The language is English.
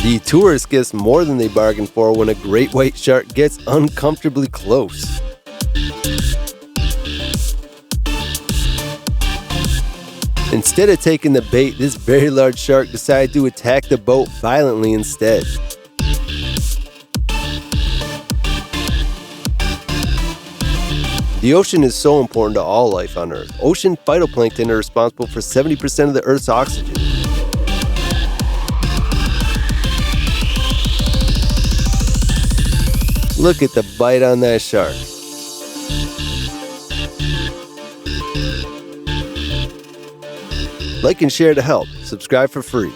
The tourist gets more than they bargained for when a great white shark gets uncomfortably close. Instead of taking the bait, this very large shark decided to attack the boat violently instead. The ocean is so important to all life on Earth. Ocean phytoplankton are responsible for 70% of the Earth's oxygen. Look at the bite on that shark. Like and share to help. Subscribe for free.